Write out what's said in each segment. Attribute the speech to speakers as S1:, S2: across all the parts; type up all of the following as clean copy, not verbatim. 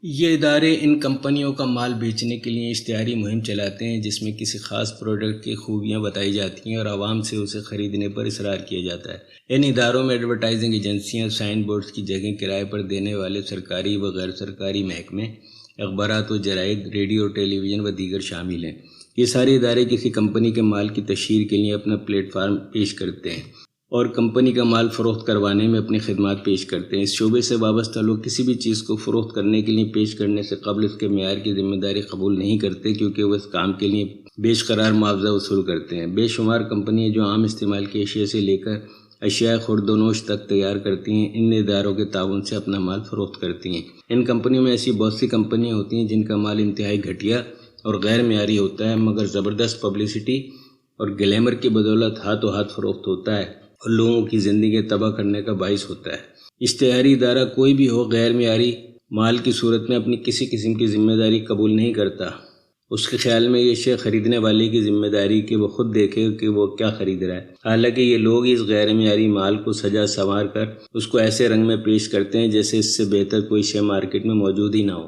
S1: یہ ادارے ان کمپنیوں کا مال بیچنے کے لیے اشتہاری مہم چلاتے ہیں جس میں کسی خاص پروڈکٹ کی خوبیاں بتائی جاتی ہیں اور عوام سے اسے خریدنے پر اصرار کیا جاتا ہے۔ ان اداروں میں ایڈورٹائزنگ ایجنسیاں، سائن بورڈز کی جگہیں کرائے پر دینے والے سرکاری و غیر سرکاری محکمے، اخبارات و جرائد، ریڈیو اور ٹیلی ویژن و دیگر شامل ہیں۔ یہ سارے ادارے کسی کمپنی کے مال کی تشہیر کے لیے اپنا پلیٹ فارم پیش کرتے ہیں اور کمپنی کا مال فروخت کروانے میں اپنی خدمات پیش کرتے ہیں۔ اس شعبے سے وابستہ لوگ کسی بھی چیز کو فروخت کرنے کے لیے پیش کرنے سے قبل اس کے معیار کی ذمہ داری قبول نہیں کرتے، کیونکہ وہ اس کام کے لیے بیش قرار معاوضہ وصول کرتے ہیں۔ بے شمار کمپنیاں جو عام استعمال کی اشیاء سے لے کر اشیاء خورد و نوش تک تیار کرتی ہیں، ان اداروں کے تعاون سے اپنا مال فروخت کرتی ہیں۔ ان کمپنیوں میں ایسی بہت سی کمپنیاں ہوتی ہیں جن کا مال انتہائی گھٹیا اور غیر معیاری ہوتا ہے، مگر زبردست پبلسٹی اور گلیمر کی بدولت ہاتھوں ہاتھ فروخت ہوتا ہے اور لوگوں کی زندگی تباہ کرنے کا باعث ہوتا ہے۔ اشتہاری ادارہ کوئی بھی ہو غیر معیاری مال کی صورت میں اپنی کسی قسم کی ذمہ داری قبول نہیں کرتا۔ اس کے خیال میں یہ شے خریدنے والے کی ذمہ داری کہ وہ خود دیکھے کہ وہ کیا خرید رہا ہے، حالانکہ یہ لوگ اس غیر معیاری مال کو سجا سنوار کر اس کو ایسے رنگ میں پیش کرتے ہیں جیسے اس سے بہتر کوئی شے مارکیٹ میں موجود ہی نہ ہو۔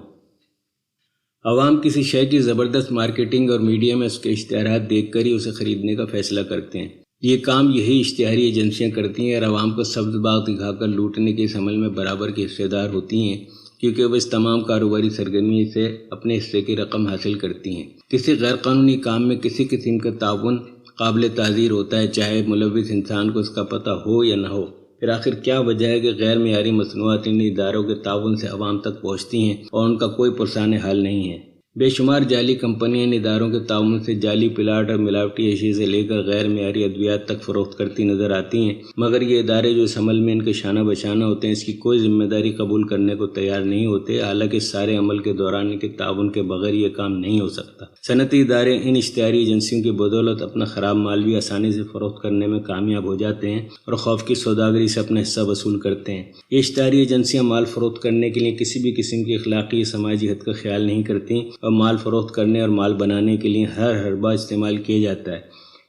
S1: عوام کسی شے کی زبردست مارکیٹنگ اور میڈیا میں اس کے اشتہارات دیکھ کر ہی اسے خریدنے کا فیصلہ کرتے ہیں۔ یہ کام یہی اشتہاری ایجنسیاں کرتی ہیں اور عوام کو سبز باغ دکھا کر لوٹنے کے اس عمل میں برابر کی حصے دار ہوتی ہیں، کیونکہ وہ اس تمام کاروباری سرگرمی سے اپنے حصے کی رقم حاصل کرتی ہیں۔ کسی غیر قانونی کام میں کسی قسم کا تعاون قابل تعزیر ہوتا ہے، چاہے ملوث انسان کو اس کا پتہ ہو یا نہ ہو۔ پھر آخر کیا وجہ ہے کہ غیر معیاری مصنوعات ان اداروں کے تعاون سے عوام تک پہنچتی ہیں اور ان کا کوئی پرسان حال نہیں ہے؟ بے شمار جعلی کمپنیاں ان اداروں کے تعاون سے جعلی پلاٹ اور ملاوٹی اشیاء سے لے کر غیر معیاری ادویات تک فروخت کرتی نظر آتی ہیں، مگر یہ ادارے جو اس عمل میں ان کے شانہ بشانہ ہوتے ہیں اس کی کوئی ذمہ داری قبول کرنے کو تیار نہیں ہوتے، حالانکہ اس سارے عمل کے دوران ان کے تعاون کے بغیر یہ کام نہیں ہو سکتا۔ صنعتی ادارے ان اشتہاری ایجنسیوں کی بدولت اپنا خراب مال بھی آسانی سے فروخت کرنے میں کامیاب ہو جاتے ہیں اور خوف کی سوداگری سے اپنا حصہ وصول کرتے ہیں۔ یہ اشتہاری ایجنسیاں مال فروخت کرنے کے لیے کسی بھی قسم کی اخلاقی یا سماجی حد کا خیال نہیں کرتی اور مال فروخت کرنے اور مال بنانے کے لیے ہر حربہ استعمال کیا جاتا ہے۔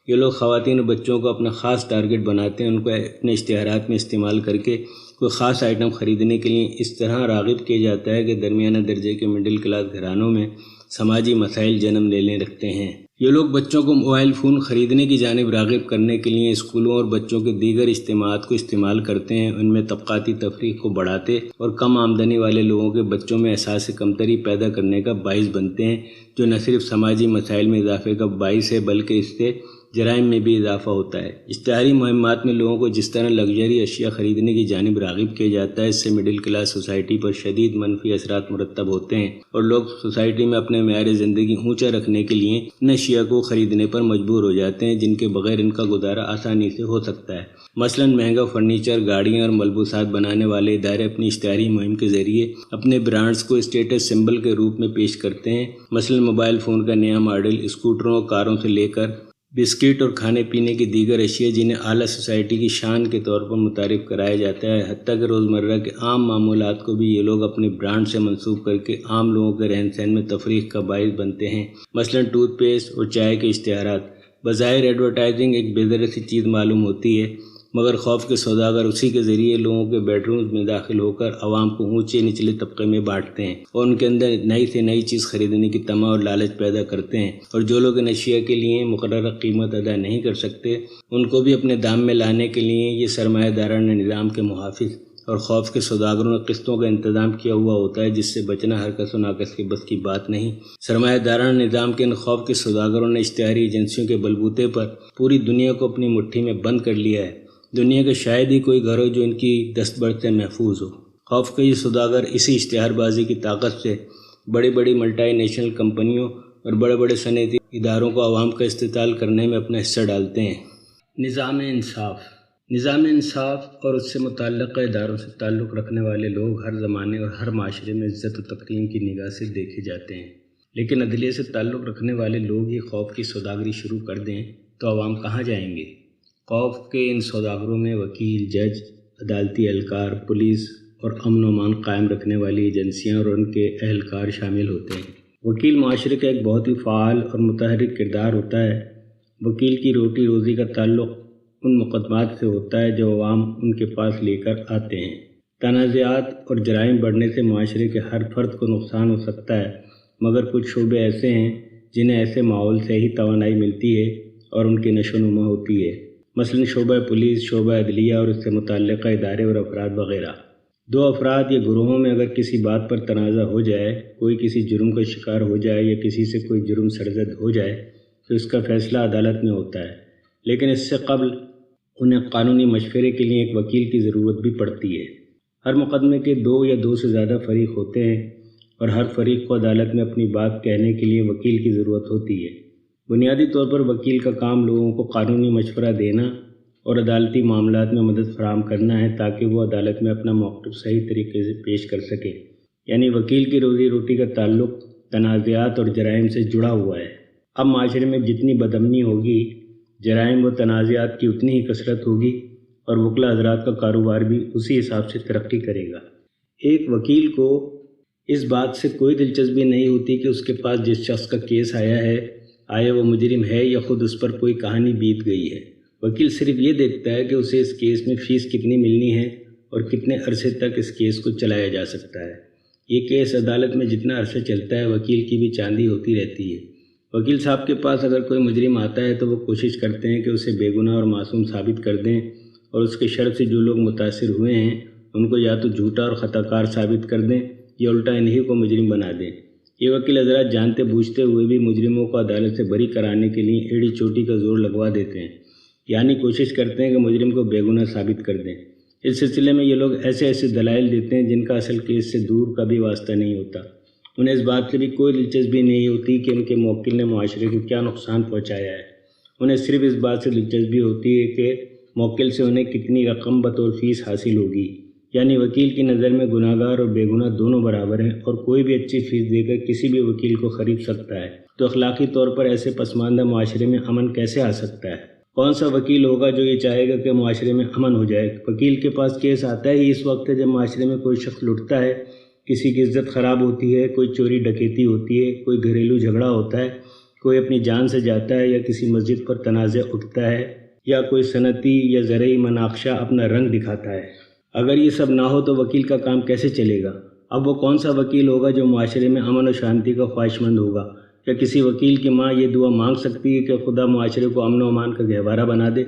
S1: یہ لوگ خواتین اور بچوں کو اپنا خاص ٹارگٹ بناتے ہیں، ان کو اپنے اشتہارات میں استعمال کر کے کوئی خاص آئٹم خریدنے کے لیے اس طرح راغب کیا جاتا ہے کہ درمیانہ درجے کے مڈل کلاس گھرانوں میں سماجی مسائل جنم لینے لگتے ہیں۔ یہ لوگ بچوں کو موبائل فون خریدنے کی جانب راغب کرنے کے لیے اسکولوں اور بچوں کے دیگر اجتماعات کو استعمال کرتے ہیں، ان میں طبقاتی تفریق کو بڑھاتے اور کم آمدنی والے لوگوں کے بچوں میں احساس کمتری پیدا کرنے کا باعث بنتے ہیں، جو نہ صرف سماجی مسائل میں اضافے کا باعث ہے بلکہ اس سے جرائم میں بھی اضافہ ہوتا ہے۔ اشتہاری مہمات میں لوگوں کو جس طرح لگژری اشیاء خریدنے کی جانب راغب کیا جاتا ہے، اس سے مڈل کلاس سوسائٹی پر شدید منفی اثرات مرتب ہوتے ہیں اور لوگ سوسائٹی میں اپنے معیار زندگی اونچا رکھنے کے لیے ان اشیاء کو خریدنے پر مجبور ہو جاتے ہیں جن کے بغیر ان کا گزارا آسانی سے ہو سکتا ہے۔ مثلاً مہنگا فرنیچر، گاڑیاں اور ملبوسات بنانے والے ادارے اپنی اشتہاری مہم کے ذریعے اپنے برانڈز کو اسٹیٹس سمبل کے روپ میں پیش کرتے ہیں۔ مثلاً موبائل فون کا نیا ماڈل، اسکوٹروں اور کاروں سے لے کر بسکٹ اور کھانے پینے کی دیگر اشیاء جنہیں اعلیٰ سوسائٹی کی شان کے طور پر متعارف کرایا جاتا ہے، حتیٰ کہ روزمرہ کے عام معمولات کو بھی یہ لوگ اپنے برانڈ سے منسوب کر کے عام لوگوں کے رہن سہن میں تفریق کا باعث بنتے ہیں۔ مثلاً ٹوتھ پیسٹ اور چائے کے اشتہارات۔ بظاہر ایڈورٹائزنگ ایک بے ضرر سی چیز معلوم ہوتی ہے، مگر خوف کے سوداگر اسی کے ذریعے لوگوں کے بیڈ رومز میں داخل ہو کر عوام کو اونچے نچلے طبقے میں بانٹتے ہیں اور ان کے اندر نئی سے نئی چیز خریدنے کی طمع اور لالچ پیدا کرتے ہیں، اور جو لوگ ان اشیاء کے لیے مقررہ قیمت ادا نہیں کر سکتے ان کو بھی اپنے دام میں لانے کے لیے یہ سرمایہ دارانہ نظام کے محافظ اور خوف کے سوداگروں نے قسطوں کا انتظام کیا ہوا ہوتا ہے، جس سے بچنا ہر کس و ناکس کے بس کی بات نہیں۔ سرمایہ دارانہ نظام کے ان خوف کے سوداگروں نے اشتہاری ایجنسیوں کے بلبوتے پر پوری دنیا کو اپنی مٹھی میں بند کر لیا ہے۔ دنیا کا شاید ہی کوئی گھر ہو جو ان کی دستبرد سے محفوظ ہو۔ خوف کے یہ سوداگر اسی اشتہار بازی کی طاقت سے بڑی بڑی ملٹی نیشنل کمپنیوں اور بڑے بڑے صنعتی اداروں کو عوام کا استحصال کرنے میں اپنا حصہ ڈالتے ہیں۔ نظام انصاف اور اس سے متعلقہ اداروں سے تعلق رکھنے والے لوگ ہر زمانے اور ہر معاشرے میں عزت و تکریم کی نگاہ سے دیکھے جاتے ہیں، لیکن عدلیہ سے تعلق رکھنے والے لوگ ہی خوف کی سوداگری شروع کر دیں تو عوام کہاں جائیں گے؟ خوف کے ان سوداگروں میں وکیل، جج، عدالتی اہلکار، پولیس اور امن و امان قائم رکھنے والی ایجنسیاں اور ان کے اہلکار شامل ہوتے ہیں۔ وکیل معاشرے کا ایک بہت ہی فعال اور متحرک کردار ہوتا ہے۔ وکیل کی روٹی روزی کا تعلق ان مقدمات سے ہوتا ہے جو عوام ان کے پاس لے کر آتے ہیں۔ تنازعات اور جرائم بڑھنے سے معاشرے کے ہر فرد کو نقصان ہو سکتا ہے، مگر کچھ شعبے ایسے ہیں جنہیں ایسے ماحول سے ہی توانائی ملتی ہے اور ان کی نشو و نما ہوتی ہے، مثلاً شعبہ پولیس، شعبہ عدلیہ اور اس سے متعلقہ ادارے اور افراد وغیرہ۔ دو افراد یا گروہوں میں اگر کسی بات پر تنازع ہو جائے، کوئی کسی جرم کا شکار ہو جائے یا کسی سے کوئی جرم سرزد ہو جائے تو اس کا فیصلہ عدالت میں ہوتا ہے، لیکن اس سے قبل انہیں قانونی مشورے کے لیے ایک وکیل کی ضرورت بھی پڑتی ہے۔ ہر مقدمے کے دو یا دو سے زیادہ فریق ہوتے ہیں اور ہر فریق کو عدالت میں اپنی بات کہنے کے لیے وکیل کی ضرورت ہوتی ہے۔ بنیادی طور پر وکیل کا کام لوگوں کو قانونی مشورہ دینا اور عدالتی معاملات میں مدد فراہم کرنا ہے تاکہ وہ عدالت میں اپنا موقف صحیح طریقے سے پیش کر سکے، یعنی وکیل کی روزی روٹی کا تعلق تنازعات اور جرائم سے جڑا ہوا ہے۔ اب معاشرے میں جتنی بدامنی ہوگی، جرائم و تنازعات کی اتنی ہی کثرت ہوگی اور وکلا حضرات کا کاروبار بھی اسی حساب سے ترقی کرے گا۔ ایک وکیل کو اس بات سے کوئی دلچسپی نہیں ہوتی کہ اس کے پاس جس شخص کا کیس آیا ہے، آیا وہ مجرم ہے یا خود اس پر کوئی کہانی بیت گئی ہے۔ وکیل صرف یہ دیکھتا ہے کہ اسے اس کیس میں فیس کتنی ملنی ہے اور کتنے عرصے تک اس کیس کو چلایا جا سکتا ہے۔ یہ کیس عدالت میں جتنا عرصہ چلتا ہے وکیل کی بھی چاندی ہوتی رہتی ہے۔ وکیل صاحب کے پاس اگر کوئی مجرم آتا ہے تو وہ کوشش کرتے ہیں کہ اسے بے گناہ اور معصوم ثابت کر دیں اور اس کے شر سے جو لوگ متاثر ہوئے ہیں ان کو یا تو جھوٹا اور خطا کار ثابت کر دیں یا الٹا انہی کو مجرم بنا دیں۔ یہ وکیل حضرات جانتے بوجھتے ہوئے بھی مجرموں کو عدالت سے بری کرانے کے لیے ایڑی چوٹی کا زور لگوا دیتے ہیں، یعنی کوشش کرتے ہیں کہ مجرم کو بے گناہ ثابت کر دیں۔ اس سلسلے میں یہ لوگ ایسے ایسے دلائل دیتے ہیں جن کا اصل کیس سے دور کا بھی واسطہ نہیں ہوتا۔ انہیں اس بات سے بھی کوئی دلچسپی نہیں ہوتی کہ ان کے موکل نے معاشرے کو کیا نقصان پہنچایا ہے۔ انہیں صرف اس بات سے دلچسپی ہوتی ہے کہ موکل سے انہیں کتنی رقم بطور فیس حاصل ہوگی، یعنی وکیل کی نظر میں گناہ گار اور بے گناہ دونوں برابر ہیں اور کوئی بھی اچھی فیس دے کر کسی بھی وکیل کو خرید سکتا ہے۔ تو اخلاقی طور پر ایسے پسماندہ معاشرے میں امن کیسے آ سکتا ہے؟ کون سا وکیل ہوگا جو یہ چاہے گا کہ معاشرے میں امن ہو جائے؟ وکیل کے پاس کیس آتا ہی اس وقت ہے جب معاشرے میں کوئی شخص لٹتا ہے، کسی کی عزت خراب ہوتی ہے، کوئی چوری ڈکیتی ہوتی ہے، کوئی گھریلو جھگڑا ہوتا ہے، کوئی اپنی جان سے جاتا ہے یا کسی مسجد پر تنازع اٹھتا ہے یا کوئی صنعتی یا زرعی مناقشہ اپنا رنگ دکھاتا ہے۔ اگر یہ سب نہ ہو تو وکیل کا کام کیسے چلے گا؟ اب وہ کون سا وکیل ہوگا جو معاشرے میں امن و شانتی کا خواہش مند ہوگا؟ کیا کسی وکیل کی ماں یہ دعا مانگ سکتی ہے کہ خدا معاشرے کو امن و امان کا گہوارہ بنا دے؟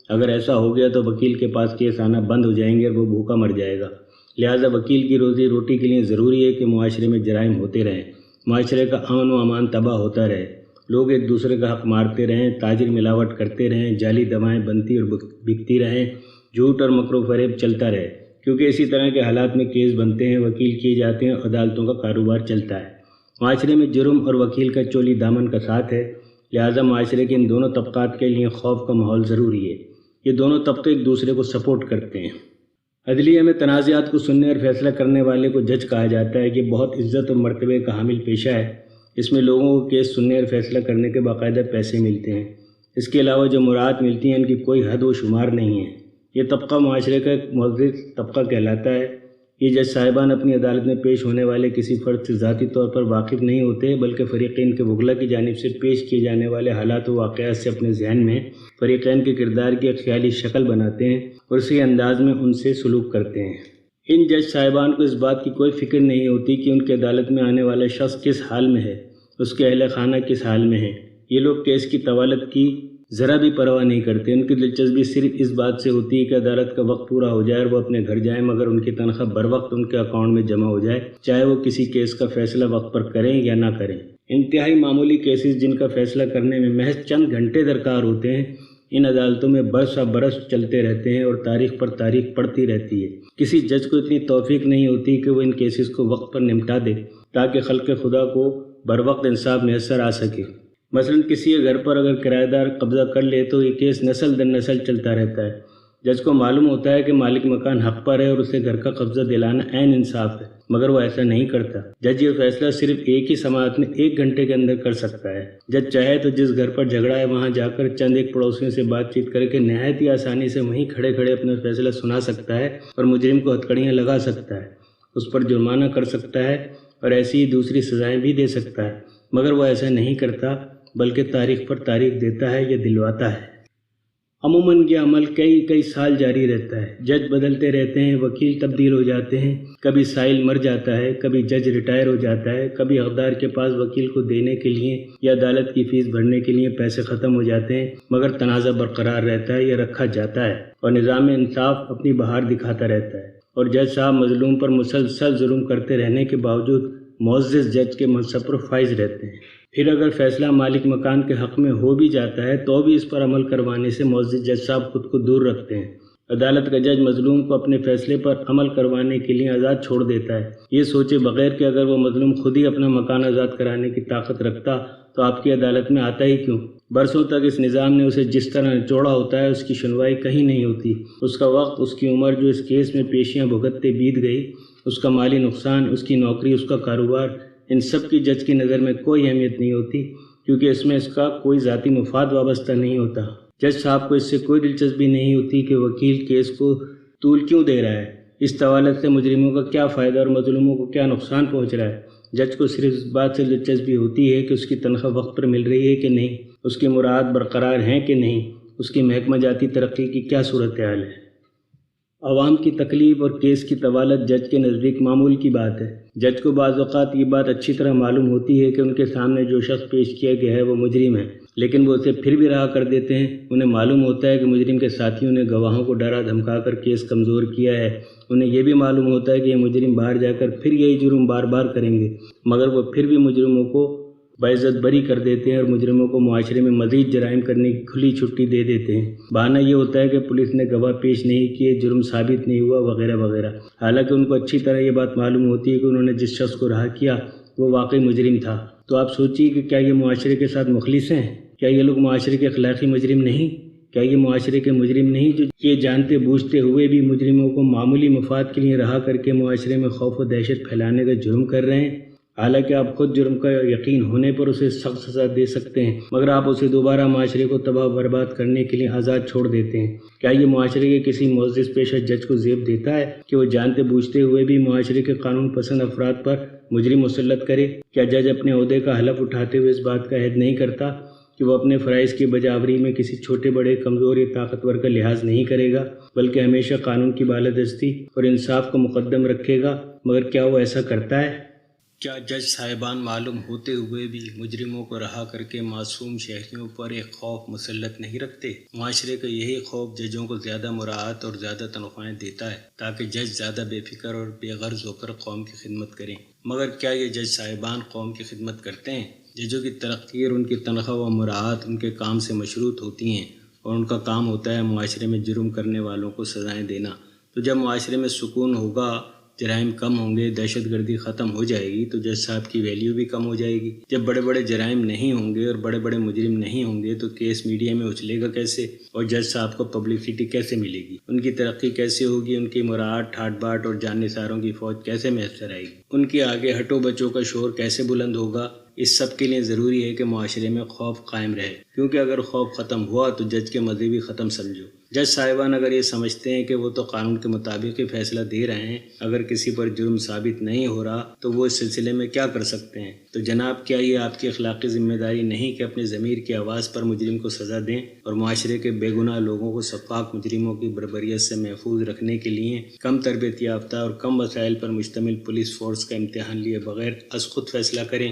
S1: اگر ایسا ہو گیا تو وکیل کے پاس کیس آنا بند ہو جائیں گے اور وہ بھوکا مر جائے گا۔ لہٰذا وکیل کی روزی روٹی کے لیے ضروری ہے کہ معاشرے میں جرائم ہوتے رہیں، معاشرے کا امن و امان تباہ ہوتا رہے، لوگ ایک دوسرے کا حق مارتے رہیں، تاجر ملاوٹ کرتے رہیں، جعلی دوائیں بنتی اور بکتی رہیں، جھوٹ اور مکر و فریب چلتا رہے، کیونکہ اسی طرح کے حالات میں کیس بنتے ہیں، وکیل کیے جاتے ہیں، عدالتوں کا کاروبار چلتا ہے۔ معاشرے میں جرم اور وکیل کا چولی دامن کا ساتھ ہے، لہٰذا معاشرے کے ان دونوں طبقات کے لیے خوف کا ماحول ضروری ہے۔ یہ دونوں طبقے ایک دوسرے کو سپورٹ کرتے ہیں۔ عدلیہ میں تنازعات کو سننے اور فیصلہ کرنے والے کو جج کہا جاتا ہے کہ بہت عزت اور مرتبے کا حامل پیشہ ہے۔ اس میں لوگوں کو کیس سننے اور فیصلہ کرنے کے باقاعدہ پیسے ملتے ہیں۔ اس کے علاوہ جو مراعات ملتی ہیں ان کی کوئی حد و شمار نہیں ہے۔ یہ طبقہ معاشرے کا ایک معزز طبقہ کہلاتا ہے۔ یہ جج صاحبان اپنی عدالت میں پیش ہونے والے کسی فرد سے ذاتی طور پر واقف نہیں ہوتے، بلکہ فریقین کے وکلا کی جانب سے پیش کیے جانے والے حالات و واقعات سے اپنے ذہن میں فریقین کے کردار کی ایک خیالی شکل بناتے ہیں اور اسی انداز میں ان سے سلوک کرتے ہیں۔ ان جج صاحبان کو اس بات کی کوئی فکر نہیں ہوتی کہ ان کی عدالت میں آنے والا شخص کس حال میں ہے، اس کے اہل خانہ کس حال میں ہے۔ یہ لوگ کیس کی طوالت کی ذرا بھی پرواہ نہیں کرتے۔ ان کی دلچسپی صرف اس بات سے ہوتی ہے کہ عدالت کا وقت پورا ہو جائے اور وہ اپنے گھر جائیں، مگر ان کی تنخواہ بر وقت ان کے اکاؤنٹ میں جمع ہو جائے، چاہے وہ کسی کیس کا فیصلہ وقت پر کریں یا نہ کریں۔ انتہائی معمولی کیسز جن کا فیصلہ کرنے میں محض چند گھنٹے درکار ہوتے ہیں، ان عدالتوں میں برسہ برس چلتے رہتے ہیں اور تاریخ پر تاریخ پڑتی رہتی ہے۔ کسی جج کو اتنی توفیق نہیں ہوتی کہ وہ ان کیسز کو وقت پر نمٹا دے تاکہ خلق خدا کو بر وقت انصاف میسر آ سکے۔ مثلاً کسی گھر پر اگر کرایہ دار قبضہ کر لے تو یہ کیس نسل در نسل چلتا رہتا ہے۔ جج کو معلوم ہوتا ہے کہ مالک مکان حق پر ہے اور اسے گھر کا قبضہ دلانا عین انصاف ہے، مگر وہ ایسا نہیں کرتا۔ جج یہ فیصلہ صرف ایک ہی سماعت میں 1 گھنٹے کے اندر کر سکتا ہے۔ جج چاہے تو جس گھر پر جھگڑا ہے وہاں جا کر چند ایک پڑوسیوں سے بات چیت کر کے نہایت ہی آسانی سے وہیں کھڑے کھڑے اپنا فیصلہ سنا سکتا ہے اور مجرم کو ہتھکڑیاں لگا سکتا ہے، اس پر جرمانہ کر سکتا ہے اور ایسی ہی دوسری سزائیں بھی دے سکتا ہے، مگر وہ ایسا نہیں کرتا، بلکہ تاریخ پر تاریخ دیتا ہے یا دلواتا ہے۔ عموماً یہ عمل کئی سال جاری رہتا ہے. جج بدلتے رہتے ہیں، وکیل تبدیل ہو جاتے ہیں، کبھی سائل مر جاتا ہے، کبھی جج ریٹائر ہو جاتا ہے، کبھی اقدار کے پاس وکیل کو دینے کے لیے یا عدالت کی فیس بھرنے کے لیے پیسے ختم ہو جاتے ہیں، مگر تنازع برقرار رہتا ہے یا رکھا جاتا ہے اور نظام انصاف اپنی بہار دکھاتا رہتا ہے. اور جج صاحب مظلوم پر مسلسل ظلم کرتے رہنے کے باوجود معزز جج کے منصب پر فائز رہتے ہیں. پھر اگر فیصلہ مالک مکان کے حق میں ہو بھی جاتا ہے تو بھی اس پر عمل کروانے سے معزز جج صاحب خود کو دور رکھتے ہیں. عدالت کا جج مظلوم کو اپنے فیصلے پر عمل کروانے کے لیے آزاد چھوڑ دیتا ہے، یہ سوچے بغیر کہ اگر وہ مظلوم خود ہی اپنا مکان آزاد کرانے کی طاقت رکھتا تو آپ کی عدالت میں آتا ہی کیوں؟ برسوں تک اس نظام نے اسے جس طرح نچوڑا ہوتا ہے اس کی سنوائی کہیں نہیں ہوتی. اس کا وقت، اس کی عمر جو اس کیس میں پیشیاں بھگتتے بیت گئی، اس کا مالی نقصان، اس کی نوکری، اس کا کاروبار، ان سب کی جج کی نظر میں کوئی اہمیت نہیں ہوتی، کیونکہ اس میں اس کا کوئی ذاتی مفاد وابستہ نہیں ہوتا. جج صاحب کو اس سے کوئی دلچسپی نہیں ہوتی کہ وکیل کیس کو طول کیوں دے رہا ہے، اس طوالت سے مجرموں کا کیا فائدہ اور مظلوموں کو کیا نقصان پہنچ رہا ہے. جج کو صرف اس بات سے دلچسپی ہوتی ہے کہ اس کی تنخواہ وقت پر مل رہی ہے کہ نہیں، اس کے مراعات برقرار ہیں کہ نہیں، اس کی محکمہ جاتی ترقی کی کیا صورتحال ہے. عوام کی تکلیف اور کیس کی طوالت جج کے نزدیک معمول کی بات ہے. جج کو بعض اوقات یہ بات اچھی طرح معلوم ہوتی ہے کہ ان کے سامنے جو شخص پیش کیا گیا ہے وہ مجرم ہے، لیکن وہ اسے پھر بھی رہا کر دیتے ہیں. انہیں معلوم ہوتا ہے کہ مجرم کے ساتھیوں نے گواہوں کو ڈرا دھمکا کر کیس کمزور کیا ہے. انہیں یہ بھی معلوم ہوتا ہے کہ یہ مجرم باہر جا کر پھر یہی جرم بار بار کریں گے، مگر وہ پھر بھی مجرموں کو باعزت بری کر دیتے ہیں اور مجرموں کو معاشرے میں مزید جرائم کرنے کی کھلی چھٹی دے دیتے ہیں. بہانہ یہ ہوتا ہے کہ پولیس نے گواہ پیش نہیں کیے، جرم ثابت نہیں ہوا، وغیرہ وغیرہ. حالانکہ ان کو اچھی طرح یہ بات معلوم ہوتی ہے کہ انہوں نے جس شخص کو رہا کیا وہ واقعی مجرم تھا. تو آپ سوچیے کہ کیا یہ معاشرے کے ساتھ مخلص ہیں؟ کیا یہ لوگ معاشرے کے اخلاقی مجرم نہیں؟ کیا یہ معاشرے کے مجرم نہیں جو یہ جانتے بوجھتے ہوئے بھی مجرموں کو معمولی مفاد کے لیے رہا کر کے معاشرے میں خوف و دہشت پھیلانے کا جرم کر رہے ہیں؟ حالانکہ آپ خود جرم کا یقین ہونے پر اسے سخت سزا دے سکتے ہیں، مگر آپ اسے دوبارہ معاشرے کو تباہ و برباد کرنے کے لیے آزاد چھوڑ دیتے ہیں. کیا یہ معاشرے کے کسی معزز پیشہ جج کو زیب دیتا ہے کہ وہ جانتے بوجھتے ہوئے بھی معاشرے کے قانون پسند افراد پر مجرم مسلط کرے؟ کیا جج اپنے عہدے کا حلف اٹھاتے ہوئے اس بات کا عہد نہیں کرتا کہ وہ اپنے فرائض کی بجاوری میں کسی چھوٹے بڑے، کمزور یا طاقتور کا لحاظ نہیں کرے گا، بلکہ ہمیشہ قانون کی بالادستی اور انصاف کو مقدم رکھے گا؟ مگر کیا وہ ایسا کرتا ہے؟ کیا جج صاحبان معلوم ہوتے ہوئے بھی مجرموں کو رہا کر کے معصوم شہریوں پر ایک خوف مسلط نہیں رکھتے؟ معاشرے کا یہی خوف ججوں کو زیادہ مراعات اور زیادہ تنخواہیں دیتا ہے تاکہ جج زیادہ بے فکر اور بے غرض ہو کر قوم کی خدمت کریں. مگر کیا یہ جج صاحبان قوم کی خدمت کرتے ہیں؟ ججوں کی ترقی اور ان کی تنخواہ و مراعات ان کے کام سے مشروط ہوتی ہیں اور ان کا کام ہوتا ہے معاشرے میں جرم کرنے والوں کو سزائیں دینا. تو جب معاشرے میں سکون ہوگا، جرائم کم ہوں گے، دہشت گردی ختم ہو جائے گی، تو جج صاحب کی ویلیو بھی کم ہو جائے گی. جب بڑے بڑے جرائم نہیں ہوں گے اور بڑے بڑے مجرم نہیں ہوں گے تو کیس میڈیا میں اچھلے گا کیسے اور جج صاحب کو پبلسٹی کیسے ملے گی؟ ان کی ترقی کیسے ہوگی؟ ان کی مراعات، ٹھاٹ باٹ اور جان نثاروں کی فوج کیسے میسر آئے گی؟ ان کے آگے ہٹو بچوں کا شور کیسے بلند ہوگا؟ اس سب کے لیے ضروری ہے کہ معاشرے میں خوف قائم رہے، کیونکہ اگر خوف ختم ہوا تو جج کے مزے بھی ختم سمجھو. جج صاحبان اگر یہ سمجھتے ہیں کہ وہ تو قانون کے مطابق ہی فیصلہ دے رہے ہیں، اگر کسی پر جرم ثابت نہیں ہو رہا تو وہ اس سلسلے میں کیا کر سکتے ہیں؟ تو جناب، کیا یہ آپ کی اخلاقی ذمہ داری نہیں کہ اپنے ضمیر کی آواز پر مجرم کو سزا دیں اور معاشرے کے بے گناہ لوگوں کو سفاک مجرموں کی بربریت سے محفوظ رکھنے کے لیے کم تربیت یافتہ اور کم وسائل پر مشتمل پولیس فورس کا امتحان لیے بغیر از خود فیصلہ کریں؟